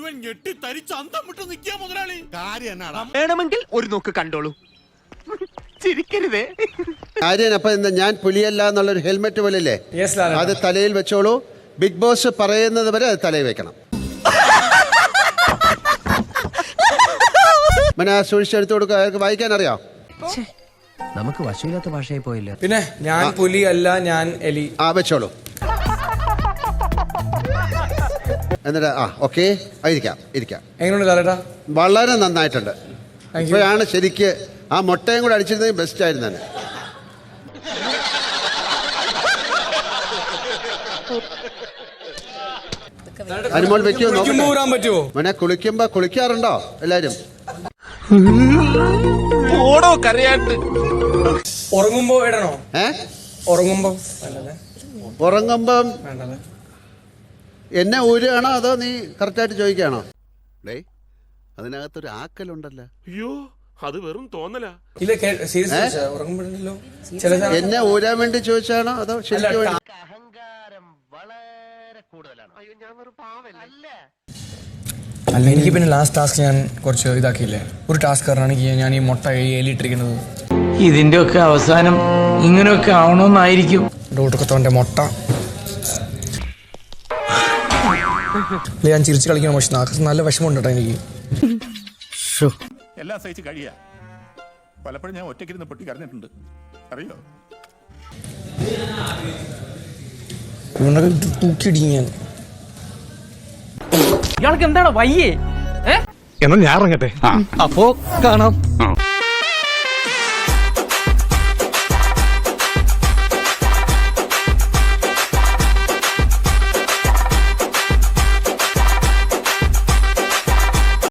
മുഴുവൻ ഞെട്ടി തരിച്ച് അന്തം വിട്ട് നിൽക്കുക മുതലാളി. വേണമെങ്കിൽ ഒരു നോക്ക് കണ്ടോളൂ, ചിരിക്കരുതേ. ആര്യൻ, അപ്പൊ ഞാൻ പുലിയല്ല എന്നുള്ളൊരു ഹെൽമെറ്റ് പോലല്ലേ, അത് തലയിൽ വെച്ചോളൂ. ബിഗ് ബോസ് പറയുന്നത് വരെ അത് തലയിൽ വെക്കണം. സൂക്ഷിച്ചെടുത്ത് കൊടുക്കുക. അയാൾക്ക് വായിക്കാൻ അറിയാം. നമുക്ക് വശമില്ലാത്ത ഭാഷയായി പോയില്ല. പിന്നെ ഞാൻ പുലി അല്ല, ഞാൻ എലി. വെച്ചോളൂ. എന്നിട്ട് ഓക്കെ, ഇരിക്കാം. എങ്ങനെയുണ്ട് ലാലേട്ടാ? വളരെ നന്നായിട്ടുണ്ട്. ഇപ്പോഴാണ് ശരിക്ക് ആ മുട്ടയും കൂടെ അടിച്ചിരുന്നെങ്കിൽ ബെസ്റ്റ് ആയിരുന്നു തന്നെ. അനുമോൾ വെക്കുമോ? മോനെ, കുളിക്കാറുണ്ടോ എല്ലാരും? ഉറങ്ങുമ്പോ ഇടണോ? ഉറങ്ങുമ്പം എന്നെ ഊരുകയാണോ അതോ നീ കറക്റ്റായിട്ട് ചോദിക്കുകയാണോ? അതിനകത്തൊരു ആക്കലുണ്ടല്ലോ. അയ്യോ, അത് വെറും തോന്നലാ. എന്നെ ഊരാൻ വേണ്ടി ചോദിച്ചാണോ അതോ ശരിക്കും വേണ്ടി? അല്ല, എനിക്ക് പിന്നെ ലാസ്റ്റ് ടാസ്ക് ഞാൻ കുറച്ച് ഇതാക്കിയില്ലേ. ഒരു ടാസ്ക് പറഞ്ഞാണെങ്കിൽ ഞാൻ ഈ മുട്ട എലിയിട്ടിരിക്കുന്നത്. ഇതിന്റെ ഒക്കെ അവസാനം ഇങ്ങനെയൊക്കെ ആവണമെന്നായിരിക്കും. ഡോട്ടൊക്കെ മുട്ട ഞാൻ ചിരിച്ചു കളിക്കണം. പക്ഷെ നാക്ക് നല്ല വിഷമമുണ്ട് കേട്ടോ എനിക്ക്. എല്ലാം സഹിച്ച് കഴിയാ. പലപ്പോഴും ഞാൻ ഒറ്റയ്ക്കിരുന്ന് പൊട്ടി കരഞ്ഞിട്ടുണ്ട്, അറിയോ? തൂക്കിയിടിക്കും ഞാൻ. ഇയാൾക്ക് എന്താണ് വയ്യേ? എന്നാ ഞാൻ ഇറങ്ങട്ടെ. അപ്പോ കാണാം.